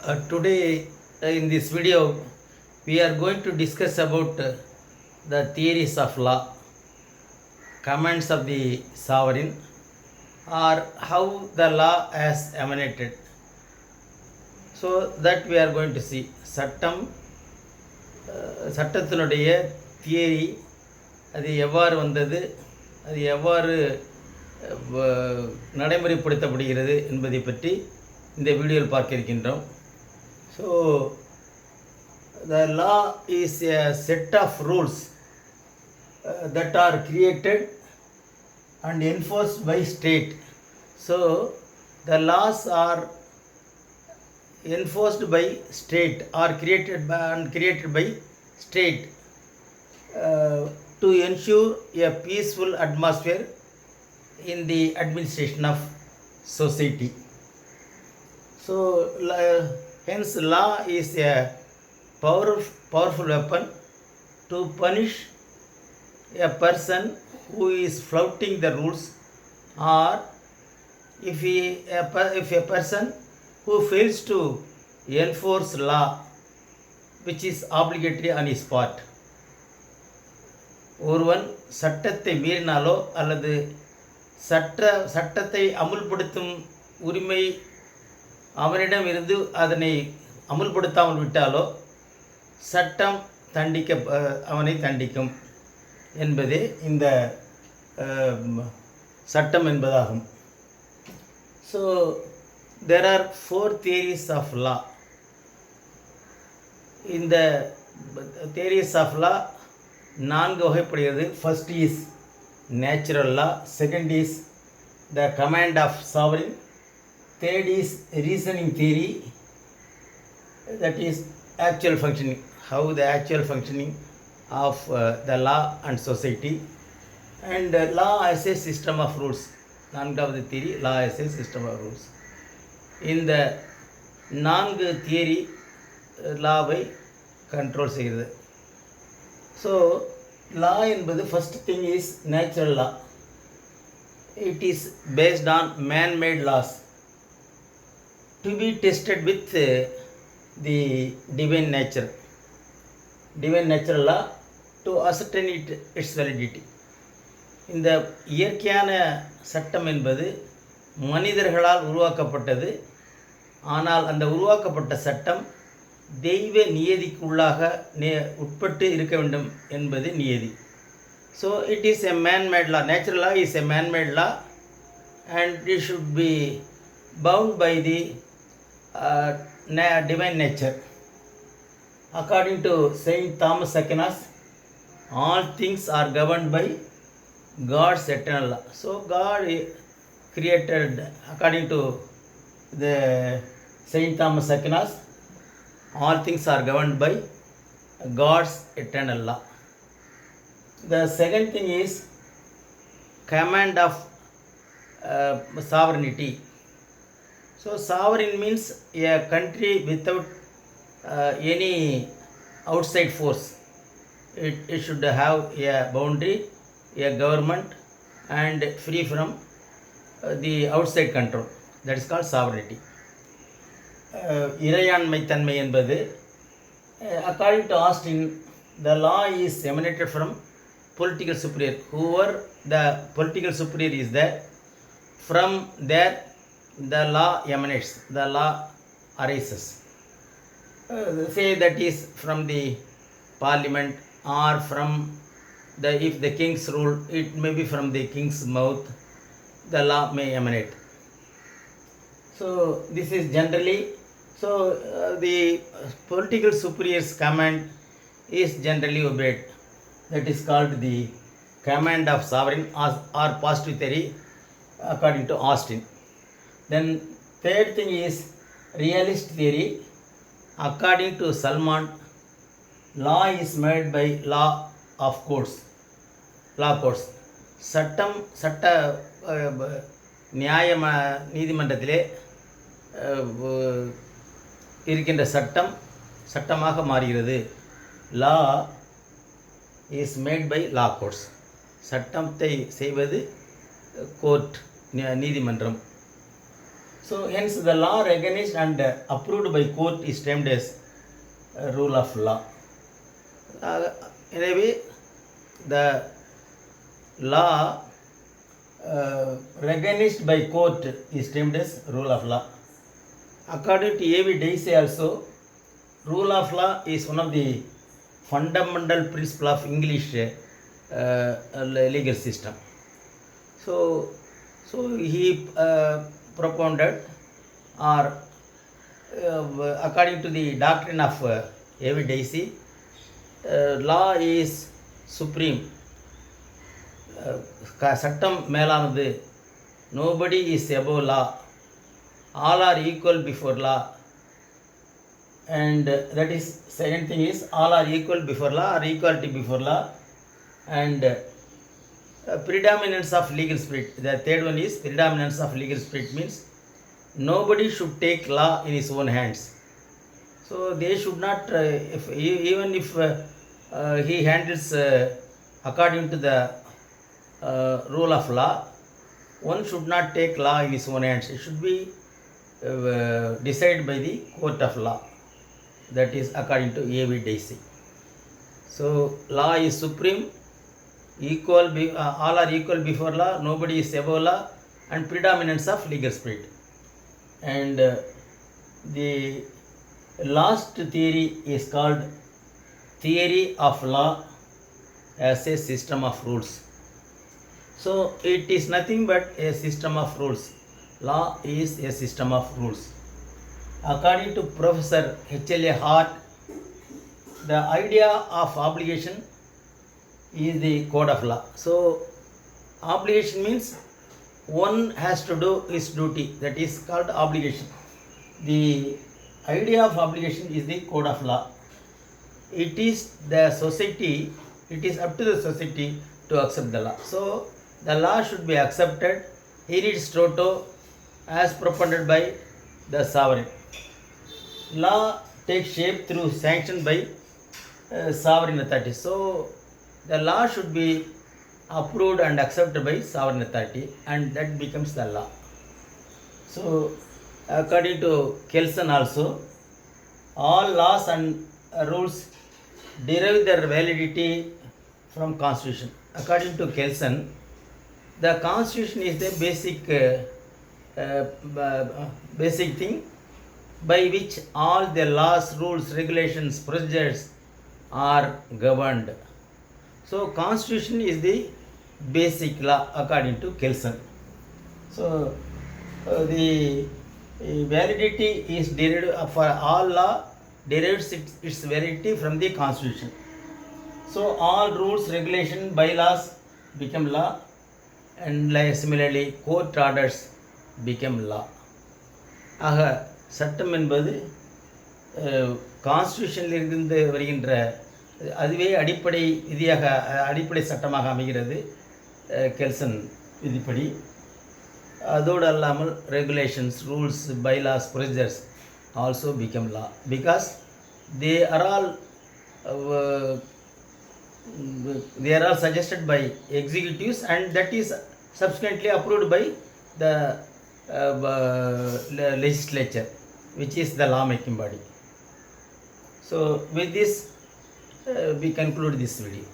Today in this video we are going to discuss about the theories of law, commands of the sovereign, or how the law has emanated. So that we are going to see சட்டத்தினுடைய theory, அது எவ்வாறு வந்தது, அது எவ்வாறு நடைமுறைப்படுத்தப்படுகிறது என்பதை பற்றி இந்த வீடியோவில் பார்க்க இருக்கின்றோம். So the law is a set of rules that are created and enforced by state. So the laws are enforced by state or created by state to ensure a peaceful atmosphere in the administration of society. So hence law is a powerful weapon to punish a person who is flouting the rules, or if a person who fails to enforce law which is obligatory on his part. ஒருவன் சட்டத்தை மீறினாலோ அல்லது சட்டத்தை அமுல்படுத்தும் உரிமை அவனிடம் இருந்து அதனை அமுல்படுத்தாமல் விட்டாலோ சட்டம் அவனை தண்டிக்கும் என்பதே இந்த சட்டம் என்பதாகும். So there are 4 theories of law. இந்த theories of law 4 வகைப்படுகிறது. First is natural law, second is the command of sovereign, third is reasoning theory, that is actual functioning, how the actual functioning of the law and society, and law as a system of rules. 4வது theory, law as a system of rules. இந்த 4 theory லாவை control செய்கிறது. So law என்பது first thing is natural law. It is based on man-made laws to be tested with the divine natural law to ascertain its validity. இந்த இயற்கையான சட்டம் என்பது மனிதர்களால் உருவாக்கப்பட்டது. ஆனால் அந்த உருவாக்கப்பட்ட சட்டம் தெய்வ நியதிக்குள்ளாக உட்பட்டு இருக்க வேண்டும் என்பது நியதி. So it is a man-made law. Natural law is a man-made law and it should be bound by the divine nature. According to Saint Thomas Aquinas, all things are governed by God's eternal law. So God created, according to the Saint Thomas Aquinas, all things are governed by God's eternal law. The second thing is command of sovereignty. So sovereign means a country without any outside force. It should have a boundary, a government, and free from the outside control. That is called sovereignty. இறையாண்மை தன்மை என்பது, according to Austin, the law is emanated from political superior. Whoever the political superior is there, from there the law emanates, the law arises. Say that is from the parliament, or from if the king's rule, it may be from the king's mouth, the law may emanate. So this is generally, the political superior's command is generally obeyed. That is called the command of sovereign or positive theory, according to Austin. Then third thing is realist theory. According to Salman, law is made by law courts. சட்ட நியாய நீதிமன்றத்திலே இருக்கின்ற சட்டமாக மாறுகிறது. Law is made by law courts. சட்டத்தை செய்வது court, நீதிமன்றம். So hence the law recognized and approved by court is termed as rule of law. எனவே the law recognized by court is termed as rule of law. According to A.V. Dicey also, rule of law is one of the fundamental principle of English legal system. So he propounded, or according to the doctrine of A.V. Dicey, law is supreme. சட்டம் மேலானது. Nobody is above law. All are equal before law. And that is, second thing is, all are equal before law or equality before law. And predominance of legal spirit. The third one is predominance of legal spirit, means nobody should take law in his own hands. So they should not, even if he handles according to the rule of law, one should not take law in his own hands. It should be decided by the court of law. That is according to A.V. Dicey. So law is supreme, equal, all are equal before law, nobody is above law, and predominance of legal spirit. And the last theory is called theory of law as a system of rules. So it is nothing but a system of rules. Law is a system of rules. According to Professor H.L.A. Hart, the idea of obligation is the code of law. So obligation means one has to do his duty. That is called obligation. The idea of obligation is the code of law. It is the society, it is up to the society to accept the law. So the law should be accepted in its toto as propounded by the sovereign. Law takes shape through sanction by sovereign authority. So the law should be approved and accepted by sovereign authority, and that becomes the law. So according to Kelsen also, all laws and rules derive their validity from Constitution. According to Kelsen, the Constitution is the basic thing by which all the laws, rules, regulations, procedures are governed. So Constitution is the basic law according to Kelsen. So the validity is derived for all law, derives its validity from the Constitution. So all rules, regulation, bylaws become law, and like similarly court orders become law. ஆக சட்டம் என்பது கான்ஸ்டியூஷனிலிருந்து வருகின்ற அதுவே அடிப்படை விதியாக, அடிப்படை சட்டமாக அமைகிறது கெல்சன் விதிப்படி. அதோடு அல்லாமல் regulations, rules, bylaws, procedures also become law, because they are all suggested by executives, and that is subsequently approved by the legislature, which is the law making body. So with this we conclude this video.